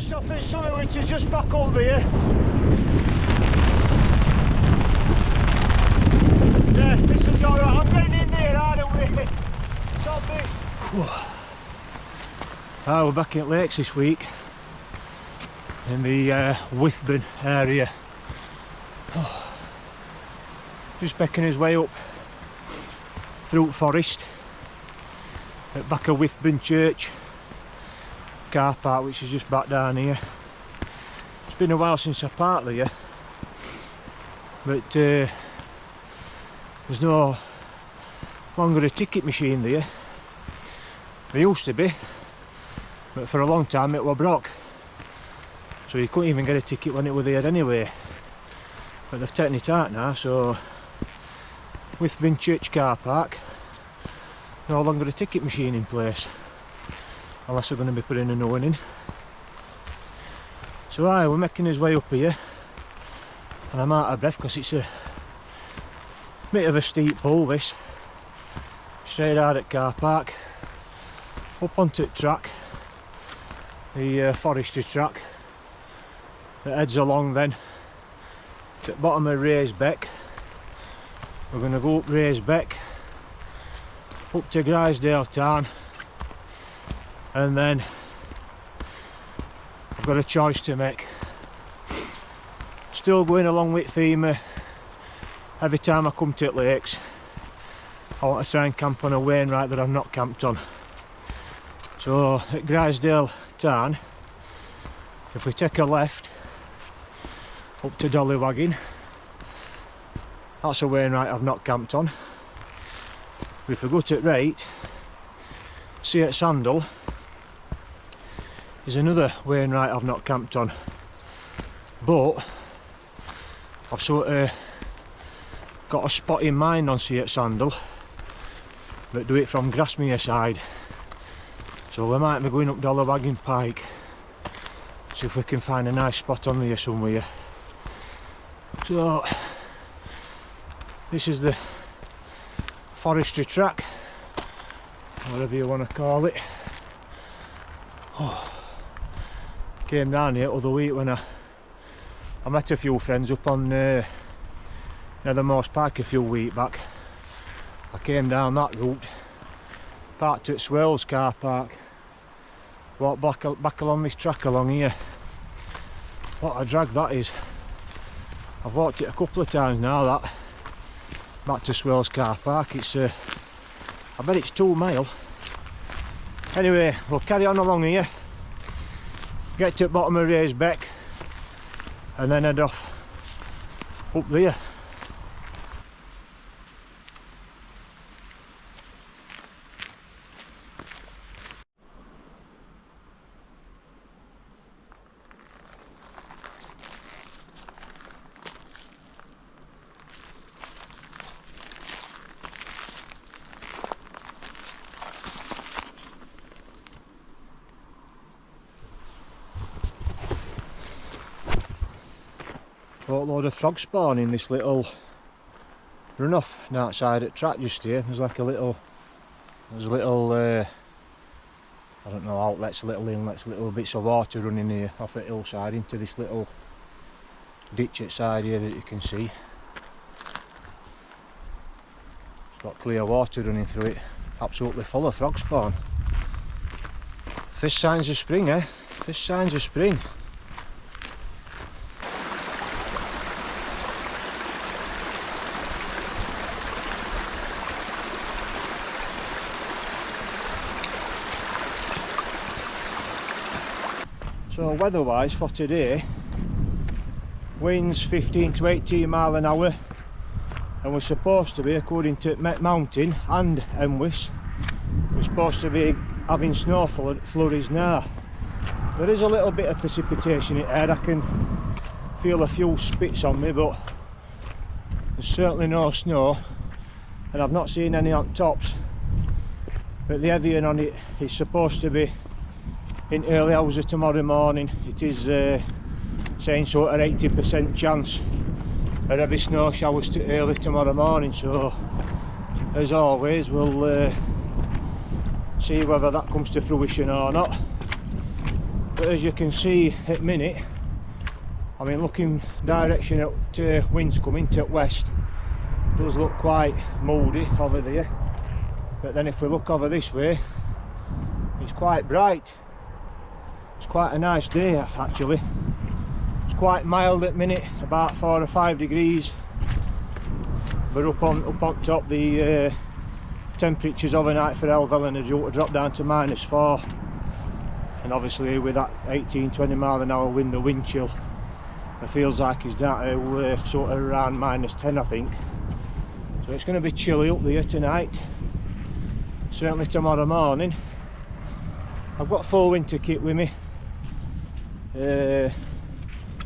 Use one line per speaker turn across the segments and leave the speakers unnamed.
just off this summit, which is just back up here. Yeah, this is all right. I'm getting in there, aren't we? It's on this. We're back at lakes this week in the Withburn area. Just making his way up through forest at back of Withburn Church car park, which is just back down here. It's been a while since I parked here, but there's no longer a ticket machine there. There used to be, but for a long time it was broke, so you couldn't even get a ticket when it was there anyway. But they've taken it out now, so Withburn Church car park, no longer a ticket machine in place, unless they're going to be putting a new one in. So we're making his way up here, and I'm out of breath because it's a bit of a steep pull this. Straight out at car park, up onto the track, the forestry track that heads along then to the bottom of Raised Beck. We're going to go up Raised Beck, up to Grisdale town, and then I've got a choice to make. Still going along with FEMA. Every time I come to lakes, I want to try and camp on a wainwright that I've not camped on. So at Grisdale town, if we take a left up to Dollywaggin, that's a wainwright I've not camped on. But if we go to the right, see at Sandal is another wainwright I've not camped on, but I've sort of got a spot in mind on Sea at Sandal, but do it from Grasmere side. So we might be going up Dollywaggin Pike, see if we can find a nice spot on there somewhere. So this is the forestry track, whatever you want to call it. Came down here the other week when I met a few friends up on Nethermost Pike a few weeks back. I came down that route, parked at Swales car park, walked back along this track along here. What a drag that is. I've walked it a couple of times now, that back to Swales car park. It's I bet it's 2 miles. Anyway, we'll carry on along here, get to the bottom of Raised Beck, and then head off up there. Load of frog spawn in this little runoff outside at track just here. There's like a little, I don't know, outlets, little inlets, little bits of water running here off the hillside into this little ditch outside here that you can see. It's got clear water running through it, absolutely full of frog spawn. First signs of spring, eh? First signs of spring. So weather-wise for today, winds 15 to 18 mile an hour, and we're supposed to be, according to Met Mountain and MWIS, we're supposed to be having snow flurries now. There is a little bit of precipitation in air. I can feel a few spits on me, but there's certainly no snow, and I've not seen any on tops. But the heavying on it is supposed to be in early hours of tomorrow morning. It is saying sort of 80% chance of heavy snow showers early tomorrow morning, so as always we'll see whether that comes to fruition or not. but as you can see at minute, I mean, looking direction at winds coming to west, does look quite mouldy over there, but then if we look over this way, it's quite bright. It's quite a nice day actually. It's quite mild at minute, about 4 or 5 degrees, but up on top the temperatures overnight for Helvellyn are due to drop down to -4, and obviously with that 18-20 mile an hour wind, the wind chill, it feels like it's down to sort of around -10 I think. So it's going to be chilly up there tonight, certainly tomorrow morning. I've got full winter kit with me.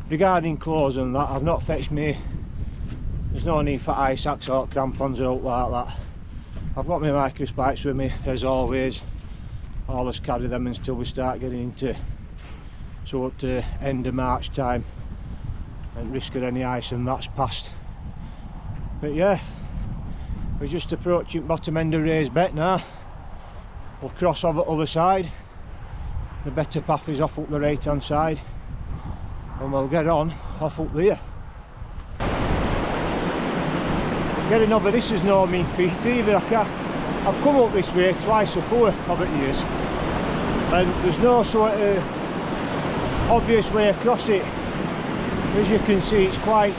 Regarding clothes and that, I've not fetched me, there's no need for ice axe or crampons or like that. I've got my micro spikes with me as always. I'll just carry them until we start getting into sort of end of March time and risk of any ice and that's past. But yeah, we're just approaching bottom end of Raised Beck now. We'll cross over the other side. The better path is off up the right hand side, and we'll get on off up there. Getting over this is no mean feat either. I've come up this way twice before over the years, and there's no sort of obvious way across it. As you can see, it's white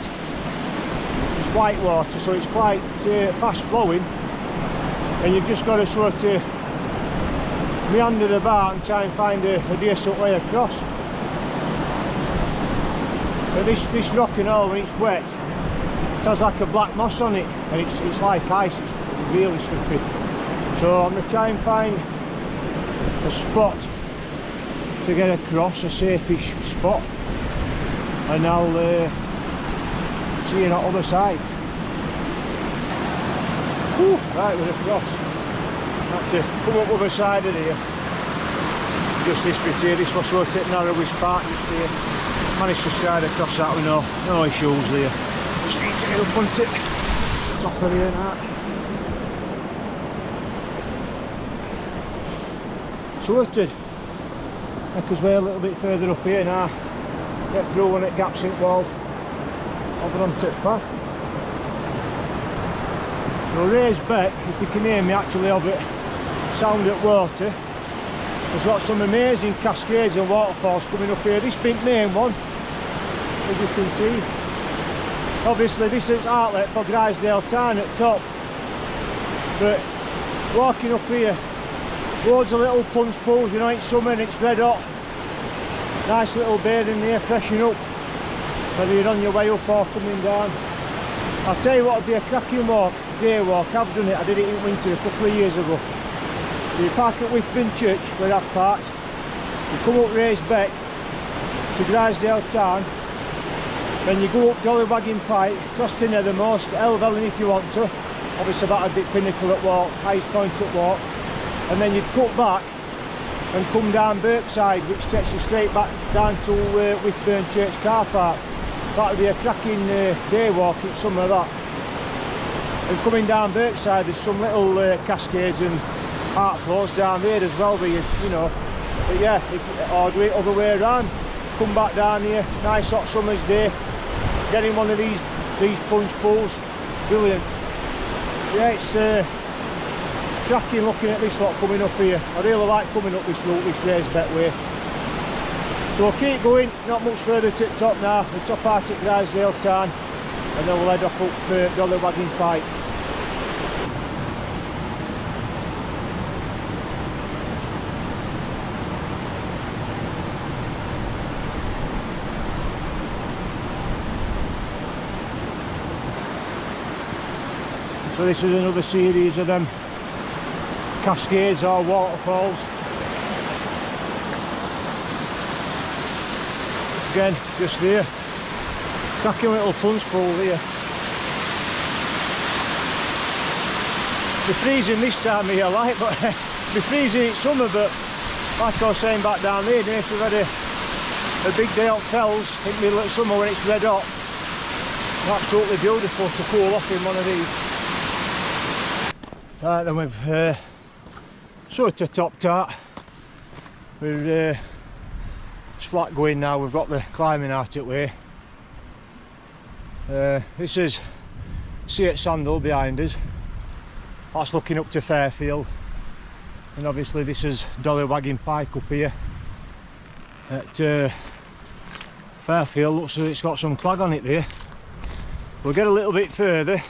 water, so it's quite fast flowing, and you've just got to sort of meander about and try and find a decent way across. But this rock and all, when it's wet, it has like a black moss on it, and it's like ice. It's really slippery. So I'm going to try and find a spot to get across, a safe-ish spot, and I'll see you on the other side. Whew, right, we're across. Have to come up the other side of here. Just this bit here, this was sort of narrowest part just here. Managed to stride across that with no issues there. Just need to get up onto the top of here now. Sorted. Make us way a little bit further up here now. Get through one at gaps in the wall. Over onto the path. So Raised Beck, if you can hear me actually of it, sound at water. There's got some amazing cascades and waterfalls coming up here. This big main one, as you can see. Obviously this is outlet for Grisdale Tarn at top. But walking up here, loads of little punch pools, you know, it's summer and it's red hot. Nice little bathing there, freshen up, whether you're on your way up or coming down. I'll tell you what would be a cracking walk, day walk. I've done it, I did it in winter a couple of years ago. So you park at Whitburn Church where I've parked, you come up Raised Beck to Grisdale Tarn, then you go up Jolly Wagging Pike, cross to Nethermost, Helvellyn if you want to. Obviously that'd be pinnacle at walk, highest point at walk, and then you'd cut back and come down Birkside, which takes you straight back down to Whitburn Church car park. That would be a cracking day walk in summer that. And coming down Birkside, there's some little cascades and art flows down there as well, where you know. But yeah, or do it other way around. Come back down here, nice hot summer's day, get in one of these punch pools, brilliant. Yeah, it's cracking looking at this lot coming up here. I really like coming up this route, this Raised Beck way. So we'll keep going, not much further to the top now, the top part at Grisdale Tarn, and then we'll head off up Jolly Wagging Pike. So this is another series of them cascades or waterfalls. Again, just there. Cracking little punch pool here. We're freezing this time of year, like, but we're freezing in summer, but like I was saying back down there, if we've had a big day out fells in the middle of summer when it's red hot, absolutely beautiful to cool off in one of these. Right, then we've sort of topped out. We're flat going now. We've got the climbing out it way. This is Sea at Sandal behind us. That's looking up to Fairfield, and obviously this is Dollywagging Pike up here at Fairfield. Looks like it's got some clag on it there. We'll get a little bit further,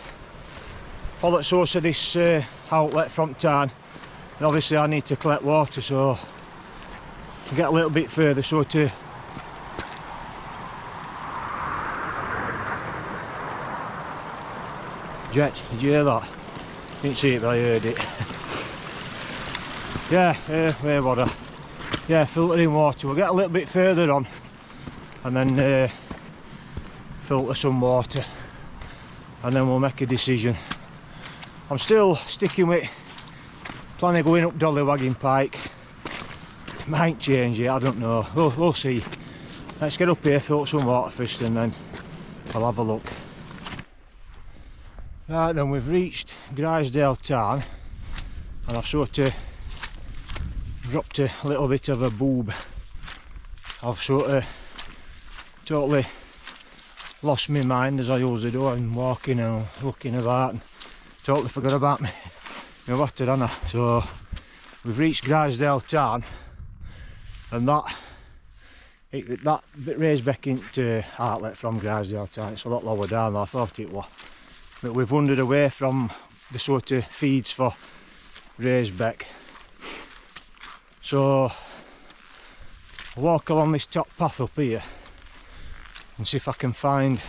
follow the source of this outlet from town, and obviously I need to collect water, so I'll get a little bit further so to Jet, did you hear that? Didn't see it but I heard it. Yeah, where was I? Yeah, filtering water. We'll get a little bit further on and then filter some water, and then we'll make a decision. I'm still sticking with planning going up Dollywagging Pike. Might change it, I don't know. We'll see. Let's get up here, filter some water first, and then I'll have a look. Right then, we've reached Grisdale town, and I've sort of dropped a little bit of a boob. I've sort of totally lost my mind, as I usually do. I'm walking and looking about and totally forgot about my water, haven't I? So we've reached Grisdale town, and that bit raised back into outlet from Grisdale town. It's a lot lower down than I thought it was. But we've wandered away from the sort of feeds for Raisbeck. So I'll walk along this top path up here and see if I can find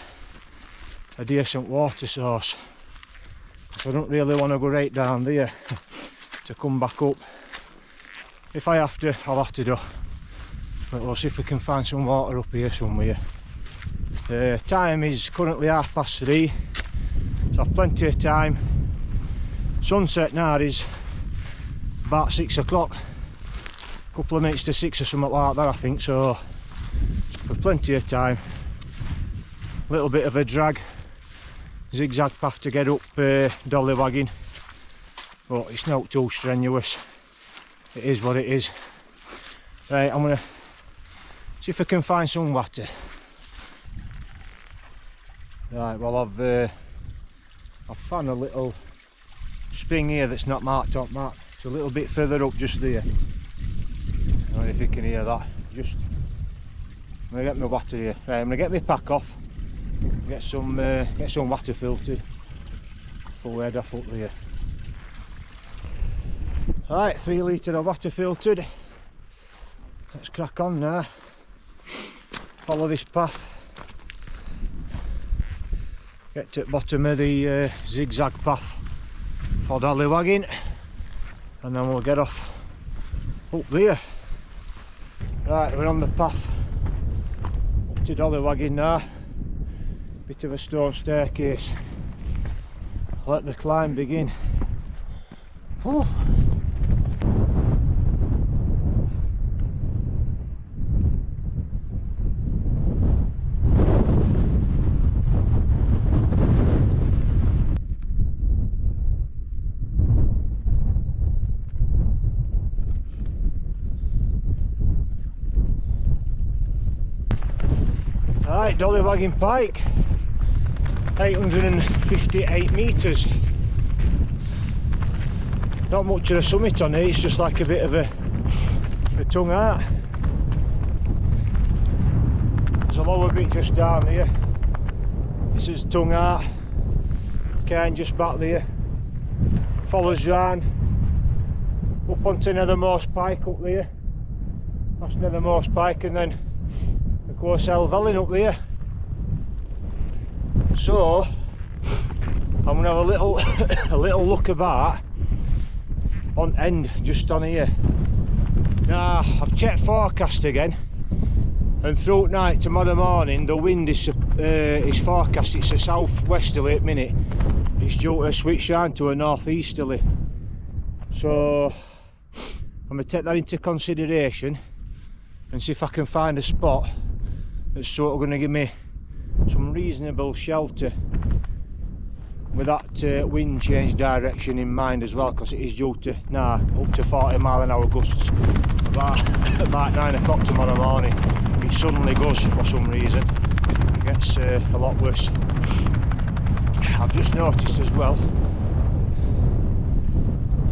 a decent water source. I don't really want to go right down there to come back up. If I have to, I'll have to do. But we'll see if we can find some water up here somewhere. The time is currently 3:30. So I've plenty of time. Sunset now is about 6 o'clock, a couple of minutes to 6 or something like that I think, so we've plenty of time. A little bit of a drag, zigzag path to get up Dollywagging, but it's not too strenuous. It is what it is. Right, I'm gonna see if I can find some water. Right, well I've found a little spring here that's not marked on map. It's a little bit further up just there. I don't know if you can hear that. I'm gonna get my water here. Right, I'm gonna get my pack off, get some water filtered, full head off up there. Right, 3 litre of water filtered. Let's crack on now. Follow this path. Get to the bottom of the zigzag path for Dollywagging, and then we'll get off up there. Right, we're on the path up to Dollywagging now. Bit of a stone staircase. Let the climb begin. Whew. Right, Dollywagging Pike, 858 metres. Not much of a summit on it, it's just like a bit of a tongue out. There's a lower bit just down here. This is tongue out, cairn just back there. Follows round up onto Nethermost Pike up there. That's Nethermost Pike, and then of course Helvellyn up there. So I'm gonna have a little look about on end just on here. Now I've checked forecast again, and throughout night tomorrow morning the wind is forecast. It's a southwesterly at minute. It's due to switch round to a northeasterly. So I'm gonna take that into consideration and see if I can find a spot that's sort of going to give me some reasonable shelter with that wind change direction in mind as well, because it is due to up to 40 mile an hour gusts about 9 o'clock tomorrow morning. suddenly goes for some reason, it gets a lot worse. I've just noticed as well,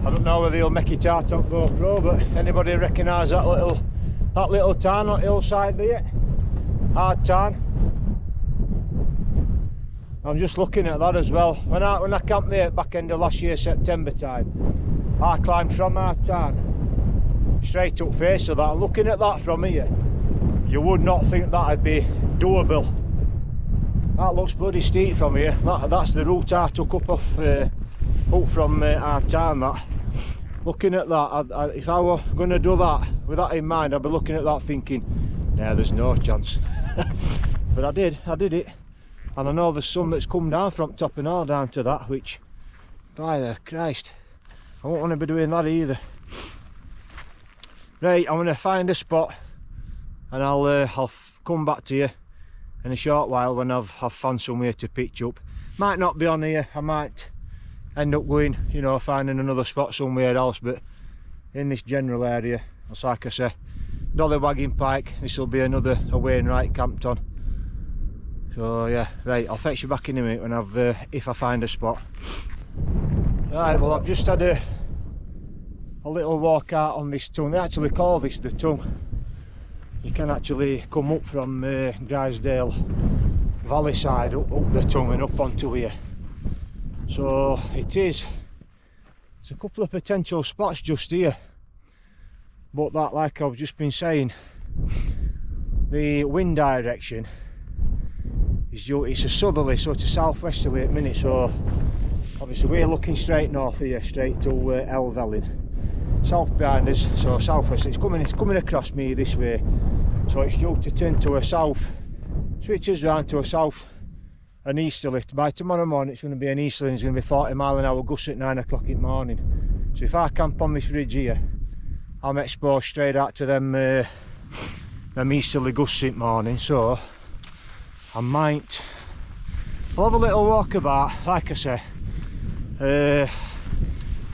I don't know whether he'll make it out on GoPro, but anybody recognise that little tarn on hillside there? Hard tarn. I'm just looking at that as well. When I camped there back end of last year, September time, I climbed from Hard Tarn straight up face of that. Looking at that from here, you would not think that'd be doable. That looks bloody steep from here. That's the route I took up from Hard Tarn. That. Looking at that, if I were going to do that with that in mind, I'd be looking at that thinking, nah, there's no chance. But I did it. And I know there's some that's come down from top and all down to that, which, by the Christ, I won't want to be doing that either. Right, I'm going to find a spot and I'll come back to you in a short while when I've found somewhere to pitch up. Might not be on here, I might end up going, you know, finding another spot somewhere else, but in this general area, it's like I say, Dollywagging Pike, this will be another Wainwright camped on. So yeah, right, I'll fetch you back in a minute when if I find a spot. Right, well I've just had a little walk out on this tongue. They actually call this the tongue. You can actually come up from Grisdale Valley side up the tongue and up onto here. So it's a couple of potential spots just here. But that, like I've just been saying, the wind direction, it's a southerly, so it's a southwesterly at the minute, so obviously we're looking straight north here, straight to Elvelin. South behind us, so southwest, it's coming across me this way, so it's due to turn to a south, switches round to a south and easterly. By tomorrow morning it's going to be an easterly, and it's going to be 40-mile-an-hour gusts at 9 o'clock in the morning. So if I camp on this ridge here, I'm exposed straight out to them easterly gusts in the morning, so I'll have a little walk about, like I say.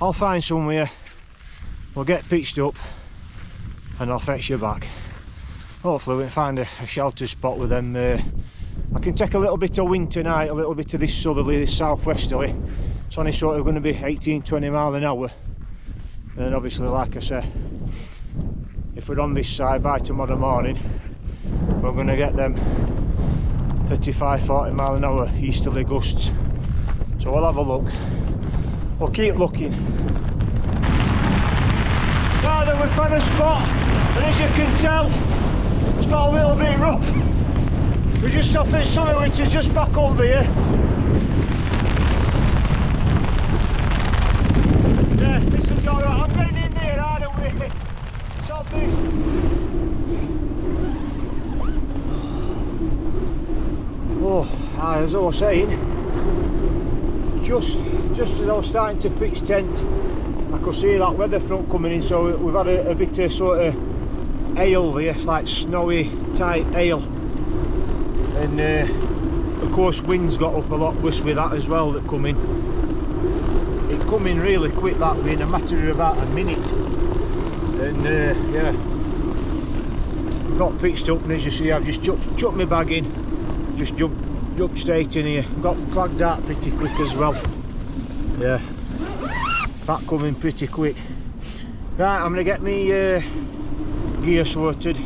I'll find somewhere, we'll get pitched up and I'll fetch you back. Hopefully we can find a sheltered spot with them. I can take a little bit of wind tonight, a little bit of this southerly, this southwesterly. It's only sort of going to be 18-20 mile an hour. And obviously, like I say, if we're on this side by tomorrow morning, we're going to get them 35-40 mile an hour easterly gusts. So we'll have a look. We'll keep looking. Now that we've found a spot, and as you can tell, it's got a little bit rough. We're just off this summit, which is just back over here. Yeah, this has got right. I'm getting in there, aren't we? It's obvious. Oh, as I was saying, just as I was starting to pitch tent, I could see that weather front coming in, so we've had a bit of sort of hail there, like snowy type hail, and of course winds got up a lot worse with that as well that come in. It come in really quick, that in a matter of about a minute, and yeah, got pitched up, and as you see I've just chucked my bag in, just jumped straight in here, got clagged out pretty quick as well. Yeah, that coming pretty quick. Right, I'm gonna get me gear sorted.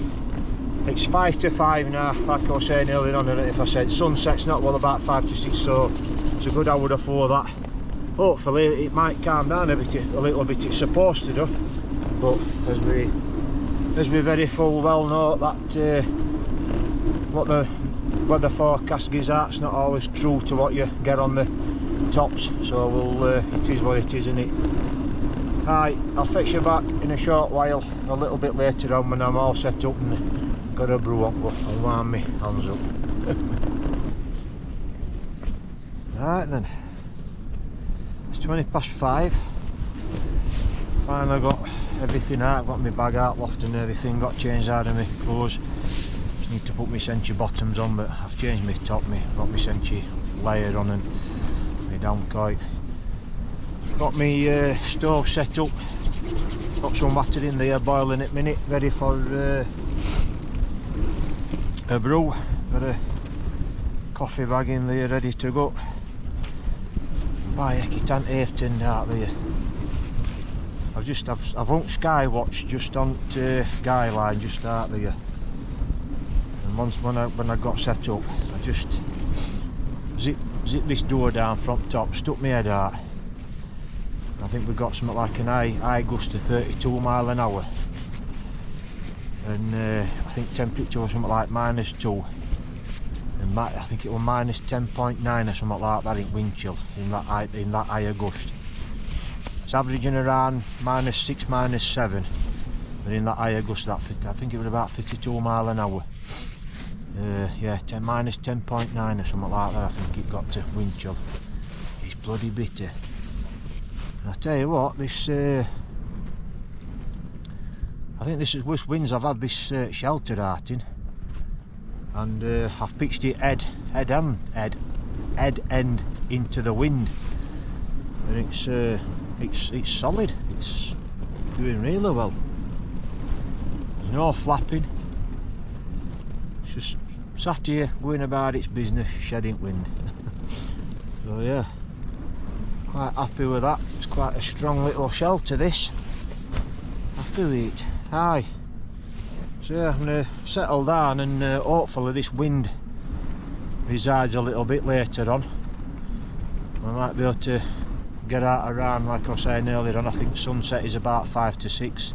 It's 5 to 5 now, like I was saying earlier on. If I said sunset's not well about 5 to 6, so it's a good hour before that. Hopefully it might calm down a little bit. It's supposed to do, but as we very full well know, that what the weather forecast gives out, it's not always true to what you get on the tops, so it is what it is, isn't it? Right, I'll fetch you back in a short while, a little bit later on when I'm all set up and got a brew on, and warm me hands up. Right then, it's 20 past 5. Finally got everything out, got my bag out, loft and everything, got changed out of my clothes. Just need to put my Senchi bottoms on, but I've changed my top, got my Senchi layer on and my down kite. Got my stove set up, got some water in there boiling at minute, ready for a brew, got a coffee bag in there ready to go. By heck, it ain't half turned out there. I've hung Skywatch just on to guy line just out there, and once when I got set up, I just zipped this door down from top, stuck my head out. I think we got something like an high gust of 32 mile an hour, and I think temperature was something like -2, and I think it was -10.9 or something like that in wind chill in that higher gust. It's averaging around -6, -7, and in that higher gust, I think it was about 52 mile an hour. Yeah, -10.9 or something like that. I think it got to wind chill. It's bloody bitter. And I tell you what, this I think this is the worst winds I've had this shelter out in, and I've pitched it head end into the wind, and it's solid. It's doing really well. There's no flapping. It's just sat here going about its business, shedding wind. So yeah, quite happy with that. It's quite a strong little shelter, this. Happy with it. Aye. So yeah, I'm going to settle down, and hopefully this wind resides a little bit later on. I might be able to get out around, like I was saying earlier on, I think sunset is about 5 to 6,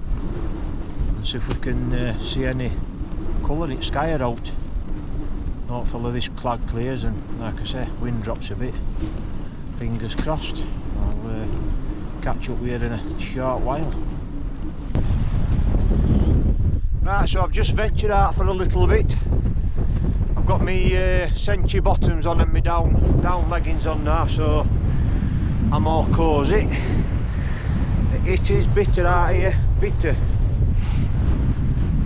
and see if we can see any colour in sky out. Hopefully this cloud clears, and like I say, wind drops a bit. Fingers crossed. I'll catch up with you in a short while. Right, so I've just ventured out for a little bit. I've got my Senchi bottoms on and my down leggings on now, so I'm all cosy. It is bitter out here, bitter.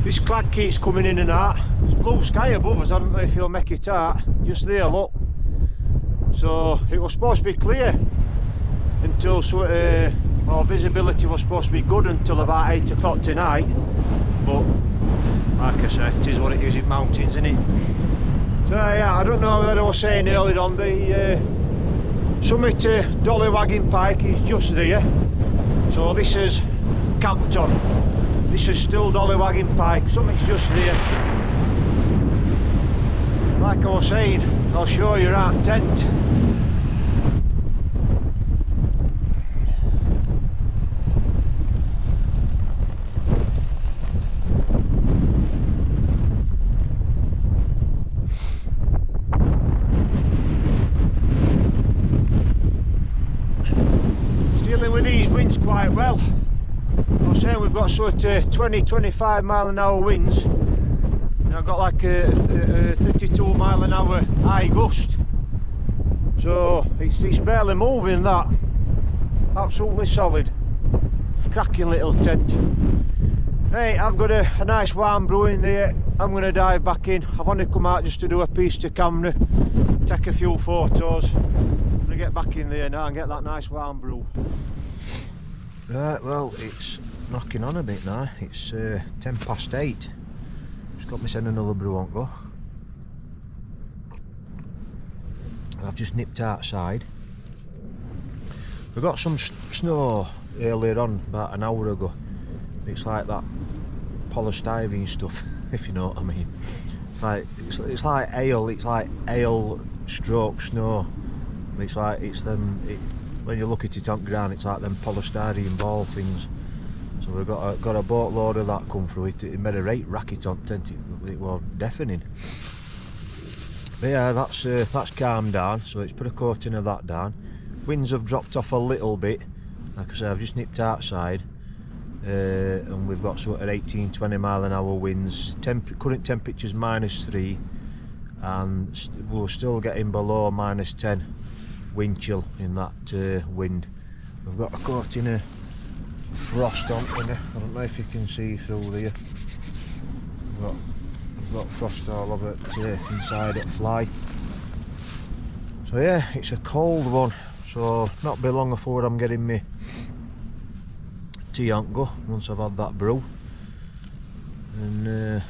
This cloud keeps coming in and out. There's blue sky above us, I don't know if you'll make it out. Just there, look. So it was supposed to be clear until well, visibility was supposed to be good until about 8 o'clock tonight. But like I say, it is what it is in mountains, isn't it? So yeah, I don't know whether I was saying earlier on, the summit Dolly Wagging Pike is just there. So this is camped on. This is still Dolly Wagging Pike, summit's just there. Like I was saying, I'll show you our tent. Dealing with these winds quite well. I was saying we've got sort of 20-25 mile an hour winds. I've got like a 32 mile an hour high gust, so it's barely moving, that. Absolutely solid. Cracking little tent. Hey, I've got a nice warm brew in there. I'm going to dive back in. I've only come out just to do a piece to camera, take a few photos. I'm going to get back in there now and get that nice warm brew. Right, well, it's knocking on a bit now. It's 10 past 8. Just got me send another brew on go. I've just nipped outside. We got some snow earlier on, about an hour ago. It's like that polystyrene stuff, if you know what I mean. It's like hail. It's like hail stroke snow. It's like when you look at it on ground, it's like them polystyrene ball things. So we've got a boatload of that come through. It made a right racket on tent. It was deafening. But yeah, that's calmed down. So it's put a coating of that down. Winds have dropped off a little bit. Like I say, I've just nipped outside, and we've got sort of 18-20 mile an hour winds. Current temperature's -3, and we're still getting below -10 wind chill in that wind. We've got a coating of frost on there. I don't know if you can see through there. We've got frost all over it inside at fly. So yeah, it's a cold one. So not be long before I'm getting me tea on go once I've had that brew. And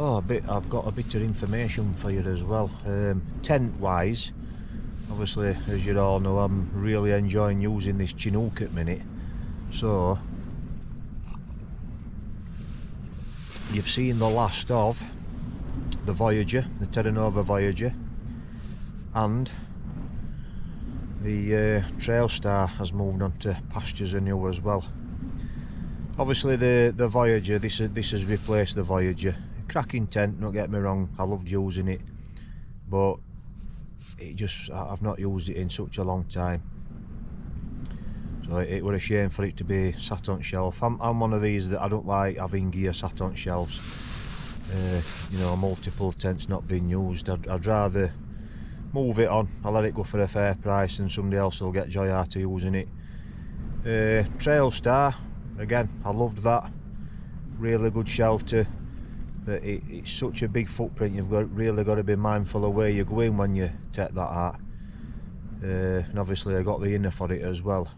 Oh, I've got a bit of information for you as well. Tent wise, obviously, as you all know, I'm really enjoying using this Chinook at minute. So you've seen the last of the Voyager, the Terra Nova Voyager, and the Trail Star has moved on to pastures anew as well. Obviously the Voyager, this has replaced the Voyager. Cracking tent, don't get me wrong, I loved using it, but I've not used it in such a long time, so it were a shame for it to be sat on shelf. I'm one of these that I don't like having gear sat on shelves, you know, multiple tents not being used. I'd rather move it on. I'll let it go for a fair price and somebody else will get joy out of using it. Trail Star, again, I loved that, really good shelter. But it's such a big footprint, you've really got to be mindful of where you're going when you take that out. And obviously I got the inner for it as well.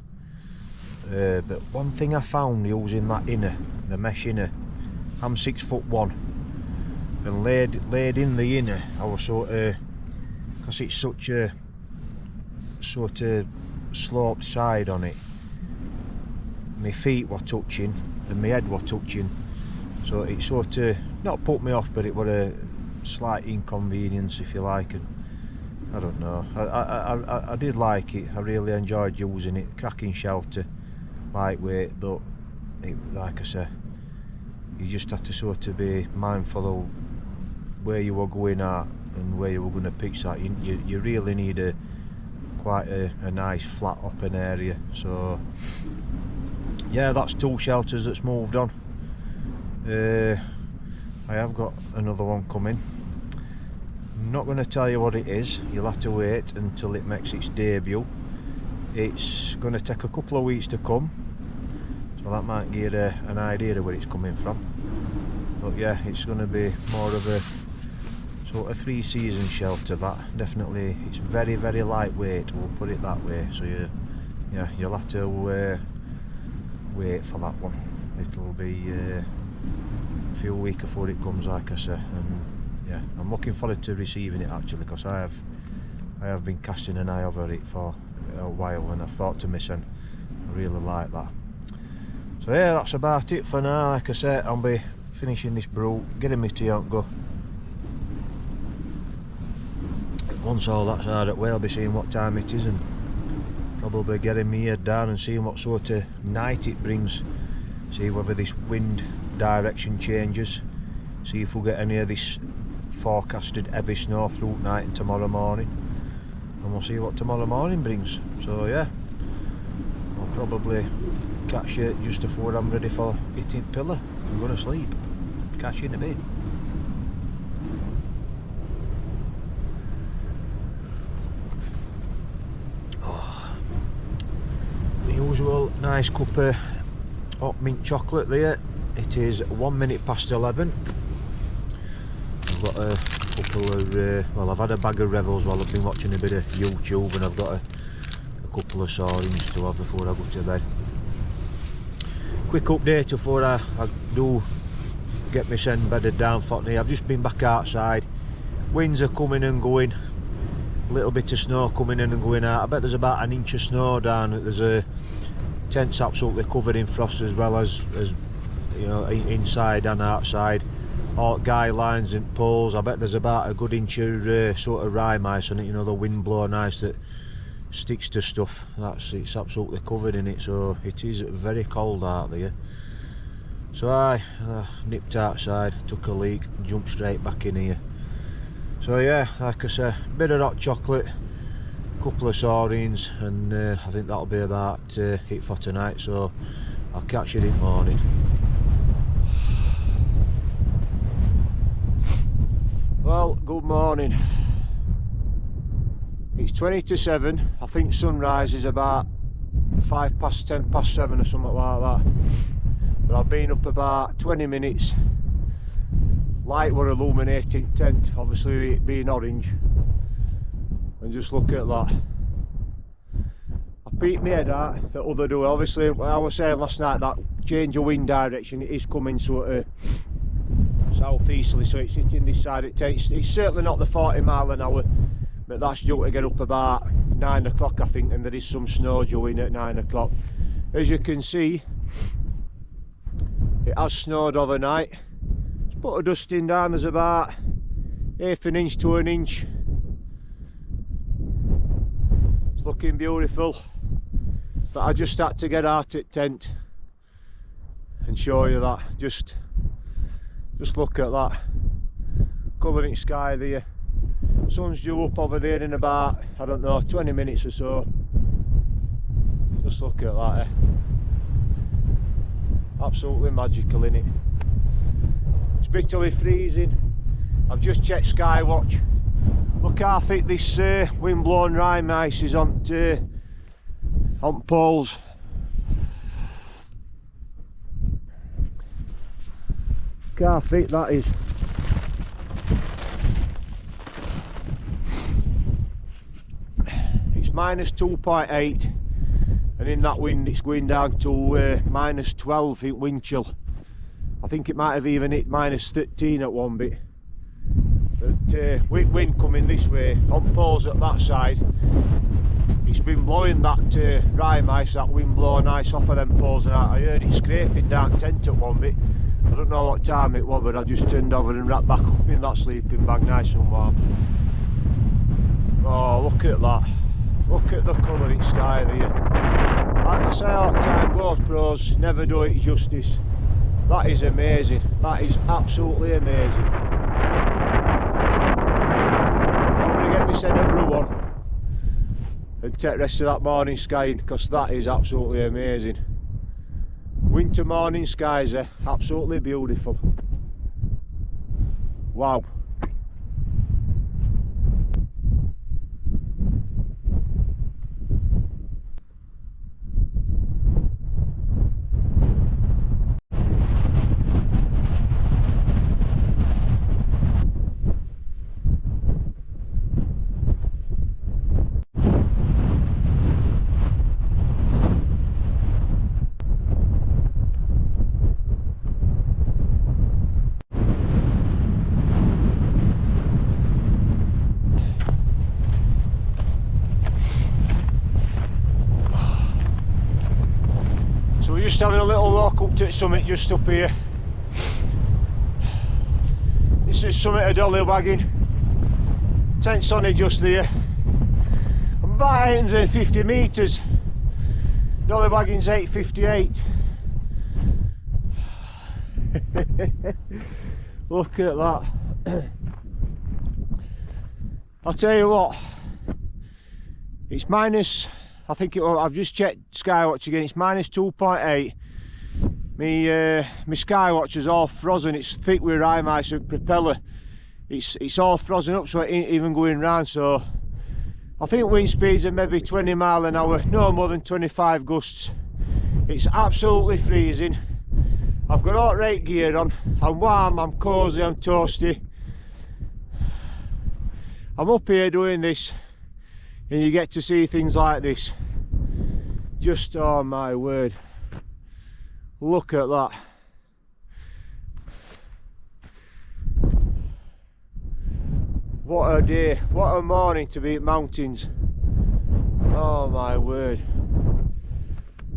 But one thing I found using that inner, the mesh inner, I'm 6'1", and laid in the inner, I was sort of, because it's such a sort of sloped side on it, my feet were touching and my head were touching, so it sort of not put me off, but it were a slight inconvenience, if you like. And I don't know, I did like it. I really enjoyed using it. Cracking shelter, lightweight, but like I say, you just have to sort of be mindful of where you were going at and where you were going to pitch that. You really need quite a nice flat open area. So yeah, that's two shelters that's moved on. I have got another one coming. I'm not going to tell you what it is, you'll have to wait until it makes its debut. It's going to take a couple of weeks to come, so that might give you an idea of where it's coming from. But yeah, it's going to be more of a sort of 3-season shelter. That definitely, it's very lightweight, we'll put it that way. So you'll have to wait for that one. It'll be a few weeks before it comes, like I say. And yeah, I'm looking forward to receiving it actually, because I have been casting an eye over it for a while, and I thought to myself, I really like that. So yeah, that's about it for now. Like I said, I'll be finishing this brew, getting my tea on go. Once all that's hard at way, I'll be seeing what time it is and probably getting my ear down and seeing what sort of night it brings. See whether this wind direction changes, see if we'll get any of this forecasted heavy snow through night and tomorrow morning, and we'll see what tomorrow morning brings. So yeah, I'll probably catch you just before I'm ready for hitting pillar and going to sleep. Catch you in a bit. Oh, the usual nice cup of hot mint chocolate there. It is 1 minute past 11. I've got a couple of, well, I've had a bag of Revels while I've been watching a bit of YouTube, and I've got a couple of sardines to have before I go to bed. Quick update before I do get my son bedded down for tonight. I've just been back outside. Winds are coming and going. A little bit of snow coming in and going out. I bet there's about an inch of snow down. There's a tent's absolutely covered in frost, as well as you know, inside and outside. All guy lines and poles. I bet there's about a good inch of sort of rime ice on it, you know, the wind blown ice that sticks to stuff. It's absolutely covered in it, so it is very cold out there. So I nipped outside, took a leak, jumped straight back in here. So yeah, like I say, bit of hot chocolate, couple of sardines, and I think that'll be about it for tonight. So I'll catch you in the morning. Well, good morning. It's 20 to 7. I think sunrise is about 5 past 10 past 7 or something like that. But I've been up about 20 minutes. Light were illuminating tent, obviously it being orange. And just look at that. I peeked my head out the other door. Obviously, I was saying last night that change of wind direction, it is coming sort of southeasterly, so it's hitting this side. It's certainly not the 40 mile an hour, but that's due to get up about 9 o'clock I think, and there is some snow due in at 9 o'clock. As you can see, it has snowed overnight. It's put a dusting down, there's about 1/8 inch to 1 inch. It's looking beautiful, but I just had to get out at tent and show you that. Just look at that colouring sky there. Sun's due up over there in about, I don't know, 20 minutes or so. Just look at that, absolutely magical, innit? It's bitterly freezing. I've just checked Skywatch. Look how thick this wind-blown rime ice is on poles. Look how thick that is. It's -2.8, and in that wind it's going down to -12 in wind chill. I think it might have even hit -13 at one bit. But with wind coming this way on poles at that side, it's been blowing that rime ice, that wind blown ice off of them poles, and I heard it scraping down tent at one bit. I don't know what time it was, but I just turned over and wrapped back up in that sleeping bag nice and warm. Oh, look at that. Look at the colouring sky there. Like I say all the time, GoPros never do it justice. That is amazing. That is absolutely amazing. I'm going to get my head brew on and take the rest of that morning skying, because that is absolutely amazing. Winter morning skies are absolutely beautiful. Wow. Just having a little walk up to the summit just up here. This is summit of Dolly Wagging. Tent's only just there. I'm about 850 metres. Dolly Wagging's 858. Look at that. I'll tell you what, it's minus, I think I've just checked Skywatch again, it's -2.8. My Skywatch is all frozen, it's thick with rime ice and propeller. It's all frozen up, so it ain't even going round. So I think wind speeds are maybe 20 mile an hour, no more than 25 gusts. It's absolutely freezing. I've got all right gear on, I'm warm, I'm cosy, I'm toasty. I'm up here doing this, and you get to see things like this. Just, oh my word, look at that. What a day, what a morning to be at mountains. Oh my word,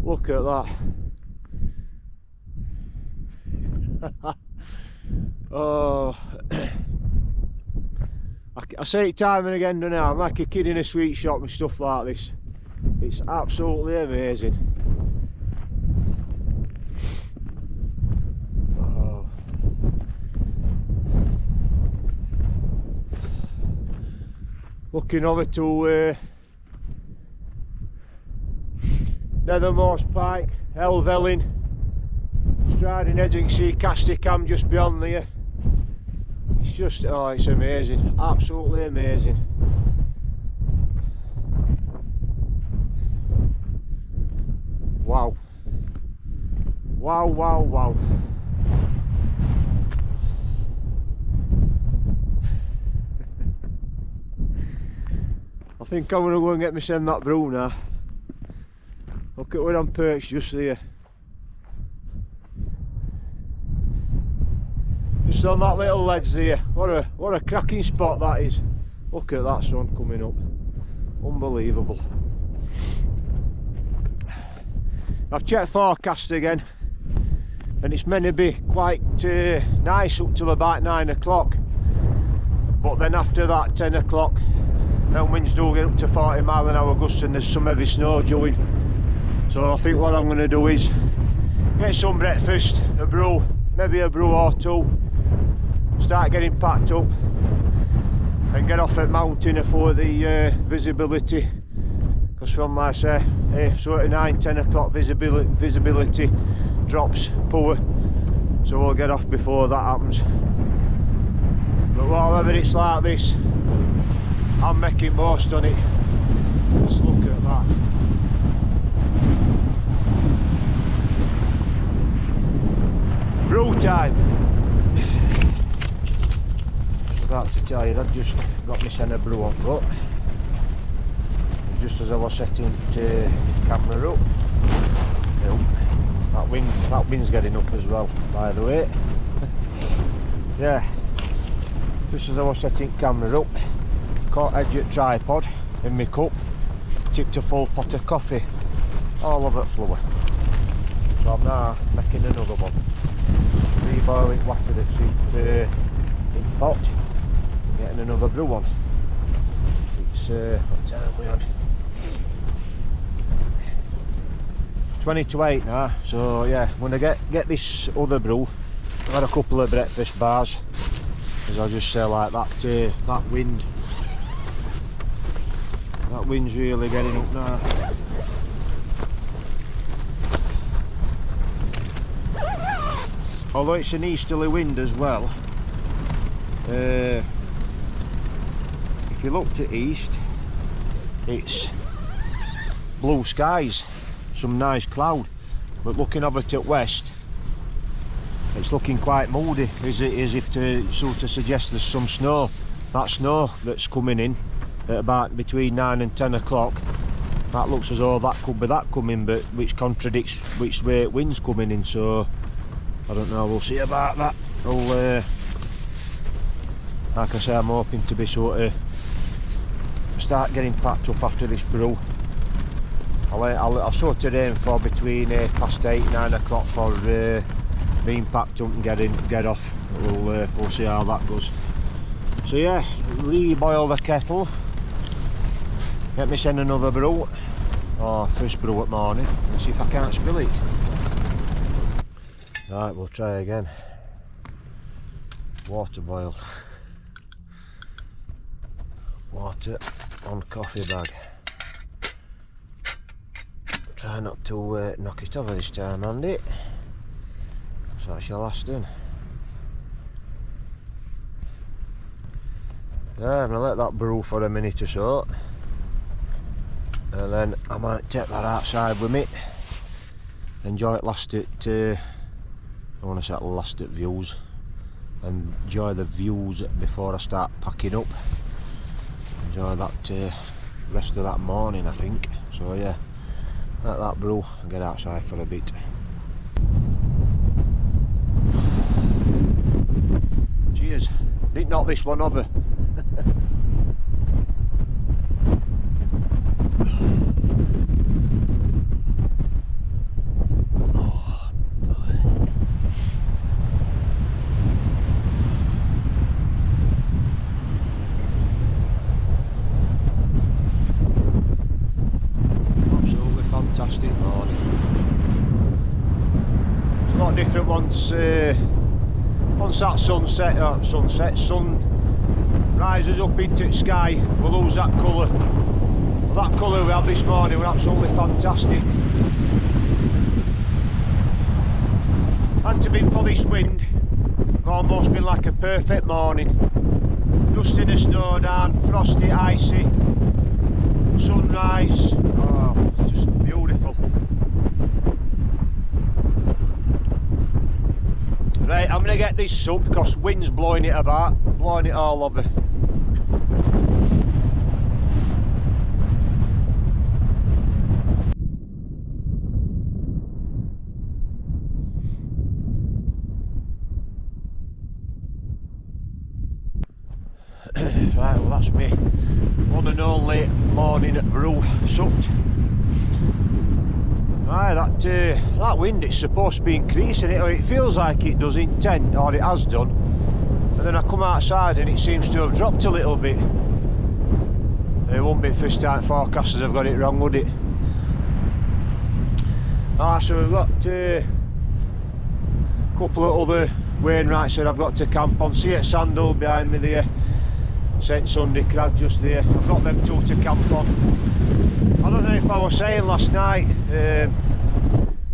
look at that. Oh, I say it time and again, don't I? I'm like a kid in a sweet shop with stuff like this. It's absolutely amazing. Oh. Looking over to Nethermost Pike, Helvellyn, Striding Edge, and see Casticam just beyond there. It's just, oh, it's amazing, absolutely amazing. Wow. Wow, wow, wow. I think I'm gonna go and get myself that brew now. Look at where I'm perched just there. Just just on that little ledge there. What a cracking spot that is. Look at that sun coming up. Unbelievable. I've checked forecast again, and it's meant to be quite nice up till about 9 o'clock. But then after that, 10 o'clock, then winds do get up to 40 mile an hour gusts and there's some heavy snow due. So I think what I'm going to do is get some breakfast, a brew, maybe a brew or two, start getting packed up and get off at mountain for the visibility, because from like I say, sort of 9-10 o'clock visibility drops poor, so we'll get off before that happens. But whatever it's like this, I'm making most on it. Just look at that. Brew time. Forgot to tell you, I've just got my centre brew on foot. Just as I was setting the camera up. That wind's getting up as well, by the way. Yeah. Just as I was setting camera up, caught edge at tripod in my cup, tipped a full pot of coffee all over the floor. So I'm now making another one. Reboiling water that's in pot, getting another brew on. It's what time are we on? 20 to 8 now, so yeah, I'm gonna get this other brew. I've had a couple of breakfast bars, as I'll just say like that. That wind's really getting up now. Although it's an easterly wind as well, if you look to east, it's blue skies, some nice cloud, but looking over to west, it's looking quite moody, as if to sort of suggest there's some snow. That snow that's coming in at about between 9 and 10 o'clock, that looks as though that could be that coming, but which contradicts which way wind's coming in, so I don't know, we'll see about that. Like I say, I'm hoping to be sort of start getting packed up after this brew. I'll sort of aim for between 8:30 9 o'clock for being packed up and get off. We'll see how that goes. So yeah, reboil the kettle, get me send another brew, or first brew at morning, and see if I can't spill it. Right, we'll try again. Water boil. Water on coffee bag. Try not to knock it over this time, Andy. So that's your last in. Yeah, I'm going to let that brew for a minute or so, and then I might take that outside with me, enjoy it last at I want to say last at views, and enjoy the views before I start packing up. Enjoy that rest of that morning, I think. So yeah, let that brew and get outside for a bit. Cheers. Didn't knock this one over. Fantastic morning. It's a lot different once that sun rises up into the sky. We'll lose that colour. That colour we had this morning were absolutely fantastic. And to be for this wind, it's almost been like a perfect morning. Dusting the snow down, frosty, icy, sunrise. Oh, just beautiful. Right, I'm gonna get this sub because wind's blowing it about, blowing it all over. Right, well that's me one and only morning at brew supped. Right, that wind, it's supposed to be increasing, it feels like it does in 10, or it has done, and then I come outside and it seems to have dropped a little bit. It won't be the first time forecasters have got it wrong, would it? So we've got a couple of other Wainwrights that I've got to camp on. See at Sandal behind me there, St Sunday Crag just there. I've got them two to camp on. I don't know if I was saying last night,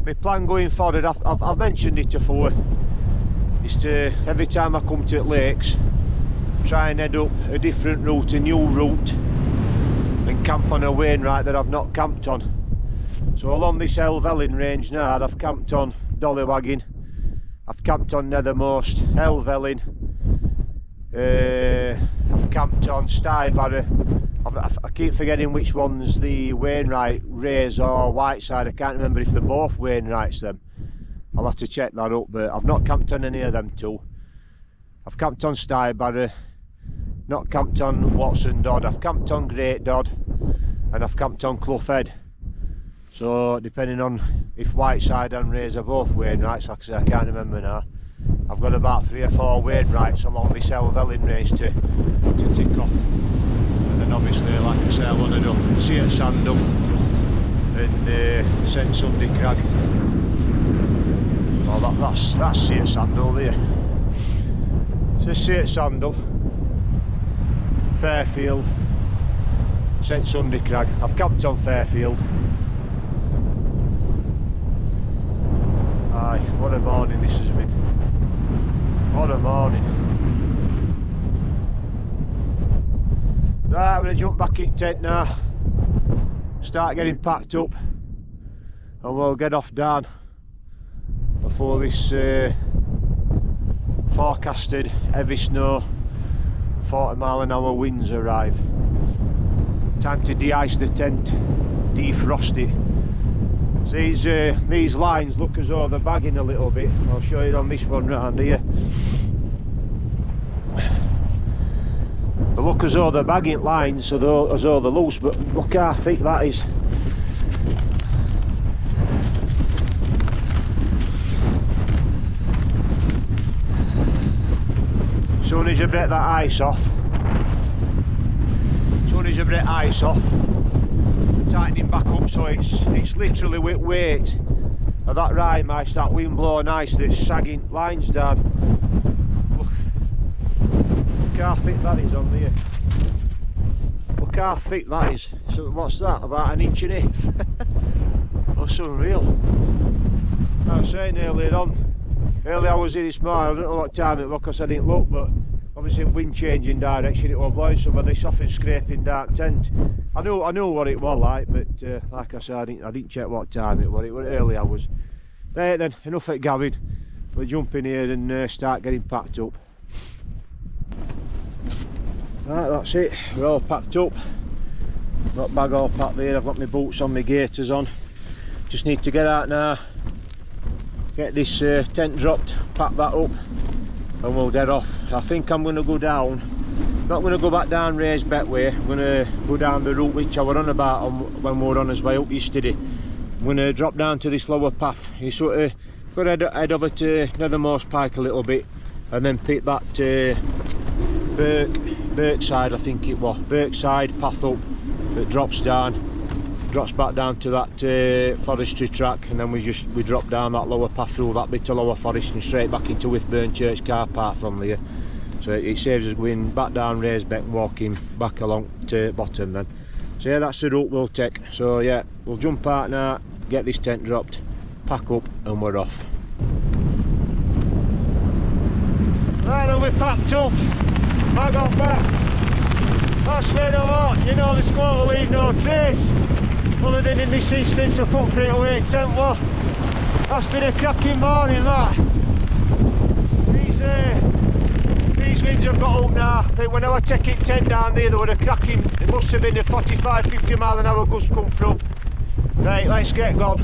my plan going forward, I've mentioned it before, is to, every time I come to lakes, try and head up a different route, a new route, and camp on a Wainwright that I've not camped on. So along this Helvellyn range now, I've camped on Dollywaggin, I've camped on Nethermost, Helvellyn, I've camped on Stybarrow. I keep forgetting which one's the Wainwright, Rays or Whiteside. I can't remember if they're both Wainwrights them. I'll have to check that up, but I've not camped on any of them two. I've camped on Stybarrow, not camped on Watson Dodd, I've camped on Great Dodd, and I've camped on Clough Head. So depending on if Whiteside and Rays are both Wainwrights, like I say, I can't remember now. I've got about 3 or 4 Wainwrights along this Helvellyn range to tick off. And then obviously, like I say, I want to do see at Sandal and St Sunday Crag. Well, that's see at Sandal there. So see at Sandal, Fairfield, St Sunday Crag. I've camped on Fairfield. Aye, what a morning this has been. What a morning. Right, I'm going to jump back in tent now, start getting packed up, and we'll get off down before this forecasted heavy snow, 40-mile-an-hour winds arrive. Time to de-ice the tent, defrost it. So these lines look as though they're bagging a little bit. I'll show you on this one round here. They look as though they're bagging lines, as though they're loose, but look how thick that is. As soon as you break that ice off, tightening back up, so it's literally with weight of that rime ice, that wind blowing ice that's sagging lines down. Look how thick that is on there. Look how thick that is. So what's that, about 1.5 inches? That's unreal. I was saying earlier I was here this morning, I don't know what time it was because I didn't look, but obviously wind changing direction, it was blowing some of this off and scraping dark tent. I knew what it was like, but like I said, I didn't check what time it was early hours. Right then, enough at gabbing. We'll jump in here and start getting packed up. Right, that's it, we're all packed up. Got bag all packed there, I've got my boots on, my gaiters on. Just need to get out now, get this tent dropped, pack that up, and we'll get off. I think I'm going to go down, not going to go back down Rays Betway, I'm going to go down the route which I were on about when we were on our way up yesterday. I'm going to drop down to this lower path. You sort of got to head over to Nethermost Pike a little bit, and then pick that Birkside, I think it was, Birkside path up that drops back down to that forestry track, and then we drop down that lower path through that bit of lower forest and straight back into Withburn Church car park from there. So it saves us going back down Raysbeck and walking back along to bottom then. So yeah, that's the route we'll take. So yeah, we'll jump out now, get this tent dropped, pack up, and we're off. Right then, we're packed up, bag off back. That's made a lot, you know the squad will leave no trace. Other than in this instance a footprint away tent was. That's been a cracking morning that. These winds have got up now. I think when I was taking tent down there were a cracking, it must have been a 45-50-mile-an-hour gust come through. Right, let's get gone.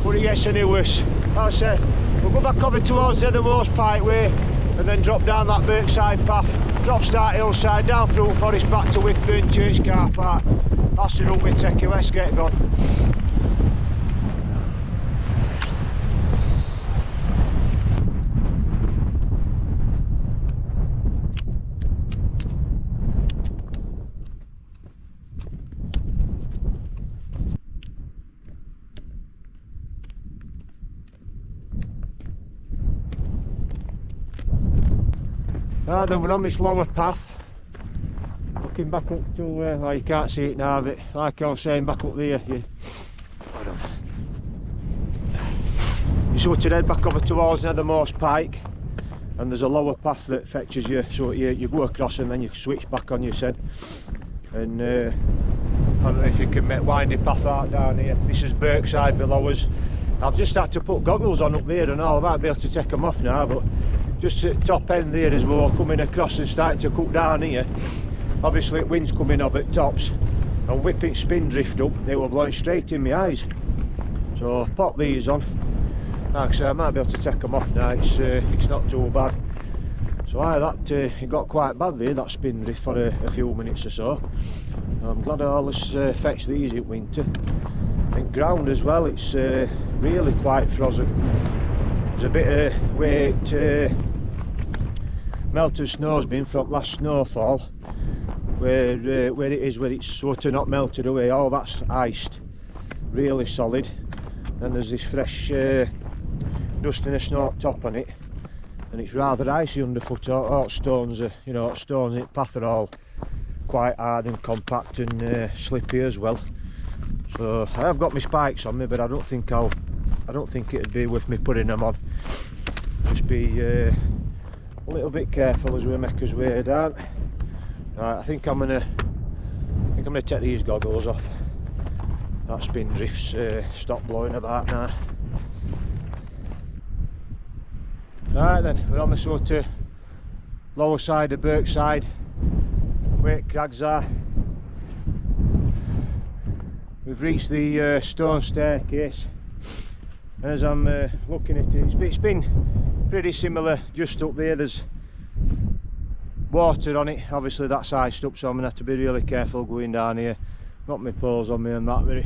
But it gets any worse. Like I said, we'll go back over towards the Nethermost Pike way, and then drop down that Birkside path, drops that hillside, down through forest back to Whitburn Church car park. That's the route we're taking, let's get going. Right then, we're on this lower path, looking back up to, well, you can't see it now, but like I was saying, back up there, you sort of head back over towards Nethermoors Pike, and there's a lower path that fetches you, so you go across and then you switch back on your said. And I don't know if you can make windy path out down here. This is Birkside below us. I've just had to put goggles on up there and all, I might be able to take them off now, but just at the top end there as we're coming across and starting to cut down here, obviously wind's coming up at tops and whipping spin drift up, they were blowing straight in my eyes. So pop these on, like I say, I might be able to take them off now, it's not too bad. So it got quite bad there, that spin drift, for a few minutes or so. I'm glad I always fetch these in winter. And ground as well, it's really quite frozen. There's a bit of weight melted snow's been from last snowfall, where it's sort of not melted away, all that's iced, really solid. And there's this fresh dust and a snow top on it, and it's rather icy underfoot. All stones are, stones in the path are all quite hard and compact and slippy as well. So I have got my spikes on me, but I don't think it'd be worth me putting them on. Just be a little bit careful as we make our way down. Right, I think I'm gonna take these goggles off. That spin drift's stopped blowing about now. Right then, we're on the sort of lower side of Birkside, where crags are. We've reached the stone staircase. As I'm looking at it, it's been pretty similar just up there. There's water on it, obviously that's iced up, so I'm going to have to be really careful going down here. Got my poles on me and that, but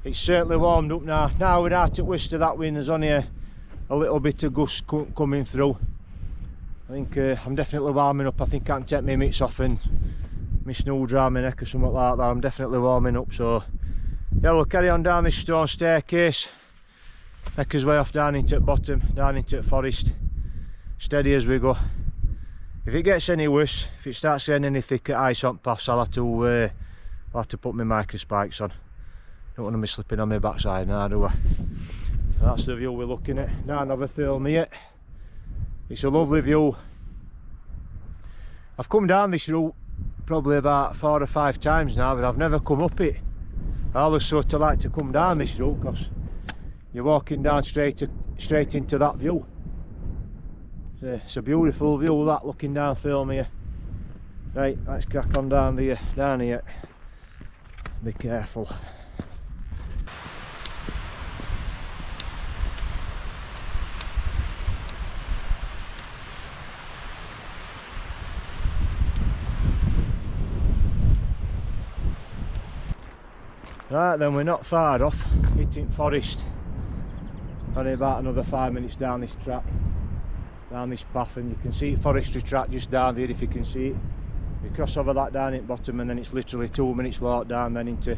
it's certainly warmed up now. Now we're out at west of that wind, there's only a little bit of gust coming through. I think I'm definitely warming up. I think I can take my mitts off and my snood around my neck or something like that. I'm definitely warming up, so yeah, we'll carry on down this stone staircase, make us way off down into the bottom, down into the forest, steady as we go. If it gets any worse, if it starts getting any thicker ice on paths, I'll have to put my micro spikes on. Don't want to be slipping on my backside now, do I? That's the view we're looking at. Now another film here. It's a lovely view. I've come down this route probably about 4 or 5 times now, but I've never come up it. I always sort of like to come down this route because you're walking down straight into that view. It's a beautiful view, that, looking down film here. Right, let's crack on down here. Be careful. Right then, we're not far off hitting forest. Only about another 5 minutes down this track, down this path, and you can see forestry track just down there if you can see it. You cross over that down at the bottom and then it's literally 2 minutes walk down then into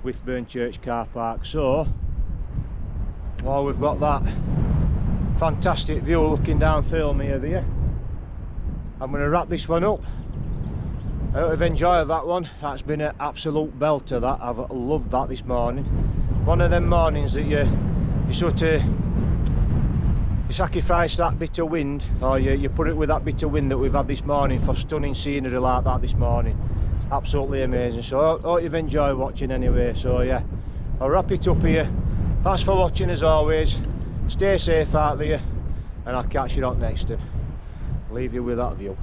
Whitburn Church car park. So while we've got that fantastic view looking down film here there, I'm going to wrap this one up. I hope you've enjoyed that one. That's been an absolute belter, that. I've loved that this morning. One of them mornings that you sort of sacrifice that bit of wind, or you put it with that bit of wind that we've had this morning for stunning scenery like that this morning. Absolutely amazing. So I hope you've enjoyed watching anyway. So yeah, I'll wrap it up here. Thanks for watching as always. Stay safe out there, and I'll catch you on next time. Leave you with that view.